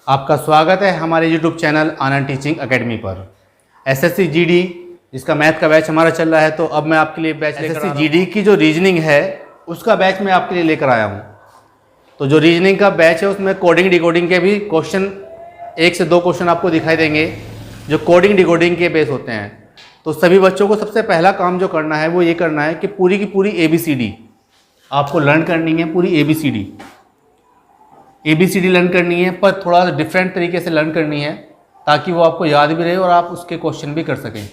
आपका स्वागत है हमारे YouTube चैनल आनंद टीचिंग एकेडमी पर। एसएससी जीडी जिसका मैथ का बैच हमारा चल रहा है, तो अब मैं आपके लिए बैच एसएससी जीडी की जो रीजनिंग है उसका बैच मैं आपके लिए लेकर आया हूँ। तो जो रीजनिंग का बैच है उसमें कोडिंग डिकोडिंग के भी क्वेश्चन, 1 से 2 क्वेश्चन आपको दिखाई देंगे जो कोडिंग डिकोडिंग के बेस होते हैं। तो सभी बच्चों को सबसे पहला काम जो करना है वो ये करना है कि पूरी की पूरी ABCD आपको लर्न करनी है। पूरी ABCD लर्न करनी है, पर थोड़ा सा डिफरेंट तरीके से लर्न करनी है ताकि वो आपको याद भी रहे और आप उसके क्वेश्चन भी कर सकें।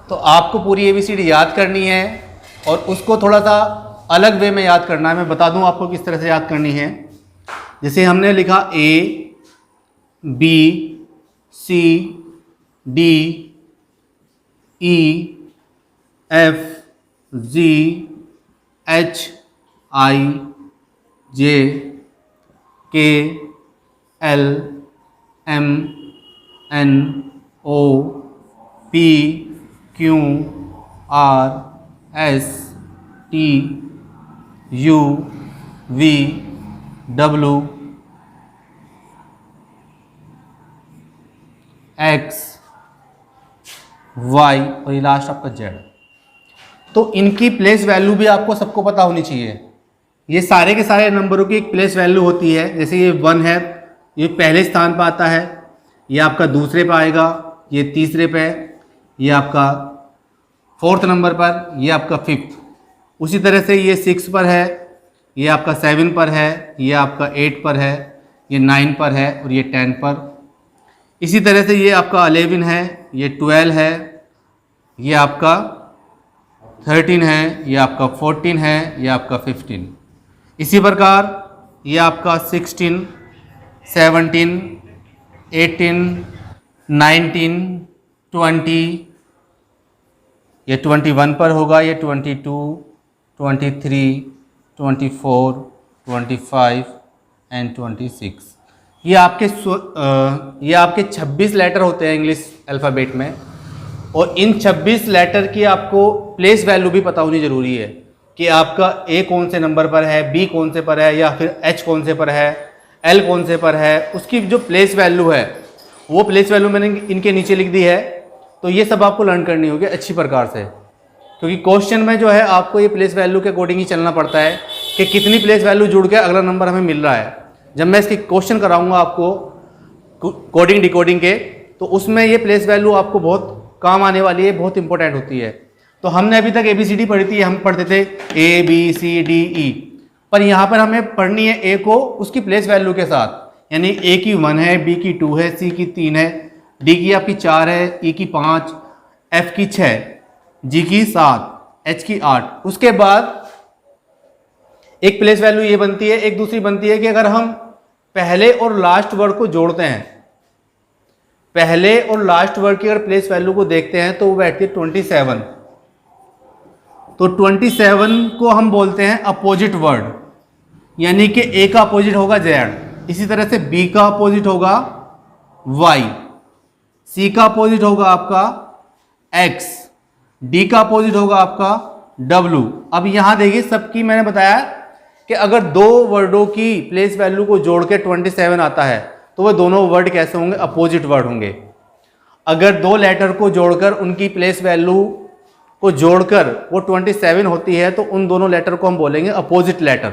तो आपको पूरी ABCD याद करनी है और उसको थोड़ा सा अलग वे में याद करना है। मैं बता दूं आपको किस तरह से याद करनी है। जैसे हमने लिखा A B C D E F G H I J K L M N O P Q R S T U V W X Y और ये लास्ट आपका Z। तो इनकी प्लेस वैल्यू भी आपको सबको पता होनी चाहिए। ये सारे के सारे नंबरों की एक प्लेस वैल्यू होती है। जैसे ये 1 है, ये पहले स्थान पर आता है, ये आपका दूसरे पे आएगा, ये तीसरे पे, ये आपका 4th नंबर पर, ये आपका 5th। उसी तरह से ये 6 पर है, ये आपका 7 पर है, ये आपका 8 पर है, ये 9 पर है और ये 10 पर। इसी तरह से ये आपका 11 है, ये 12 है, ये आपका 13 है, ये आपका 14 है, ये आपका 15। इसी प्रकार ये आपका 16, 17, 18, 19, 20, ये 21 पर होगा, ये 22, 23, 24, 25 एंड 26। ये आपके 26 लेटर होते हैं इंग्लिश अल्फ़ाबेट में, और इन 26 लेटर की आपको प्लेस वैल्यू भी पता होनी ज़रूरी है कि आपका A कौन से नंबर पर है, B कौन से पर है, या फिर H कौन से पर है, L कौन से पर है। उसकी जो प्लेस वैल्यू है वो प्लेस वैल्यू मैंने इनके नीचे लिख दी है। तो ये सब आपको लर्न करनी होगी अच्छी प्रकार से, क्योंकि क्वेश्चन में जो है आपको ये प्लेस वैल्यू के अकॉर्डिंग ही चलना पड़ता है कि कितनी प्लेस वैल्यू जुड़ के अगला नंबर हमें मिल रहा है। जब मैं इसके क्वेश्चन कराऊंगा आपको कोडिंग डिकोडिंग के, तो उसमें ये प्लेस वैल्यू आपको बहुत काम आने वाली है, बहुत इंपॉर्टेंट होती है। तो हमने अभी तक ABCD पढ़ी थी, हम पढ़ते थे A B C D E, पर यहाँ पर हमें पढ़नी है A को उसकी प्लेस वैल्यू के साथ। यानी A की 1 है, B की 2 है, C की 3 है, D की आपकी 4 है, E की 5, F की 6, G की 7, H की 8। उसके बाद एक प्लेस वैल्यू ये बनती है, एक दूसरी बनती है कि अगर हम पहले और लास्ट वर्ड को जोड़ते हैं, पहले और लास्ट वर्ड की अगर प्लेस वैल्यू को देखते हैं तो वो बैठती है 27। तो 27 को हम बोलते हैं अपोजिट वर्ड, यानी कि A का अपोजिट होगा Z, इसी तरह से B का अपोजिट होगा Y, C का अपोजिट होगा आपका X, D का अपोजिट होगा आपका W। अब यहां देखिए, सबकी मैंने बताया कि अगर 2 वर्डों की प्लेस वैल्यू को जोड़ के 27 आता है तो वह दोनों वर्ड कैसे होंगे? अपोजिट वर्ड होंगे। अगर 2 लेटर को जोड़कर उनकी प्लेस वैल्यू को जोड़कर वो 27 होती है तो उन दोनों लेटर को हम बोलेंगे अपोजिट लेटर।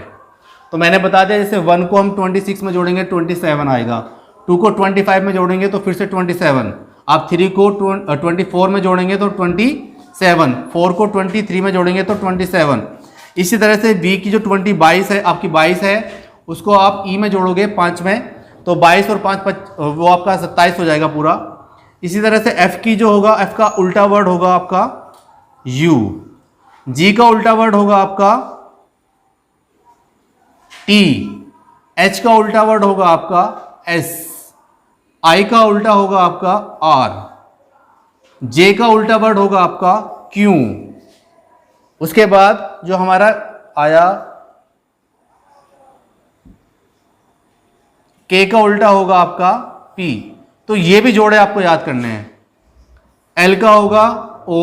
तो मैंने बता दिया, जैसे 1 को हम 26 में जोड़ेंगे 27 आएगा, 2 को 25 में जोड़ेंगे तो फिर से 27, आप 3 को 24 में जोड़ेंगे तो 27, 4 को 23 में जोड़ेंगे तो 27। इसी तरह से B की जो 22 है, आपकी 22 है, उसको आप E में जोड़ोगे 5 में तो 22 और 5 वो आपका 27 हो जाएगा पूरा। इसी तरह से F की जो होगा, F का उल्टा वर्ड होगा आपका U, G का उल्टा वर्ड होगा आपका T, H का उल्टा वर्ड होगा आपका S, I का उल्टा होगा आपका R, J का उल्टा वर्ड होगा आपका Q। उसके बाद जो हमारा आया K का उल्टा होगा आपका P। तो ये भी जोड़े आपको याद करने हैं। L का होगा O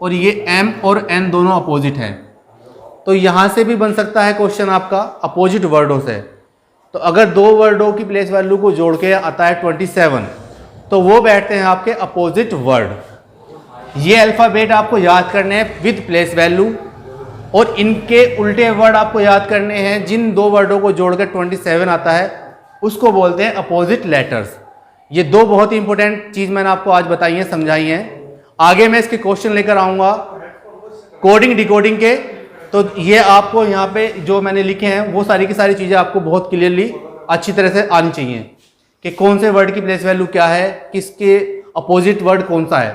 और ये M और N दोनों अपोजिट है। तो यहां से भी बन सकता है क्वेश्चन आपका अपोजिट वर्डों से। तो अगर दो वर्डों की प्लेस वैल्यू को जोड़ के आता है 27, तो वो बैठते हैं आपके अपोजिट वर्ड। ये अल्फ़ाबेट आपको याद करने हैं विद प्लेस वैल्यू, और इनके उल्टे वर्ड आपको याद करने हैं जिन दो वर्डों को जोड़कर 27 आता है, उसको बोलते हैं अपोजिट लेटर्स। ये दो बहुत ही इंपॉर्टेंट चीज़ मैंने आपको आज बताई हैं, समझाई हैं। आगे मैं इसके क्वेश्चन लेकर आऊँगा कोडिंग डिकोडिंग के, तो ये आपको यहाँ पे जो मैंने लिखे हैं वो सारी की सारी चीज़ें आपको बहुत क्लियरली अच्छी तरह से आनी चाहिए कि कौन से वर्ड की प्लेस वैल्यू क्या है, किसके अपोजिट वर्ड कौन सा है।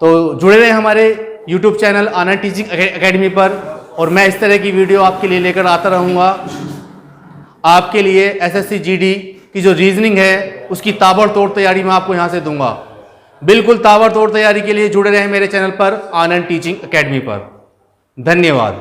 तो जुड़े रहे हमारे YouTube चैनल आनंद टीचिंग एकेडमी पर, और मैं इस तरह की वीडियो आपके लिए लेकर आता रहूँगा। आपके लिए SSC GD की जो रीजनिंग है उसकी ताबड़तोड़ तैयारी मैं आपको यहाँ से दूंगा। बिल्कुल ताबड़तोड़ तैयारी के लिए जुड़े रहे मेरे चैनल पर आनंद टीचिंग एकेडमी पर। धन्यवाद।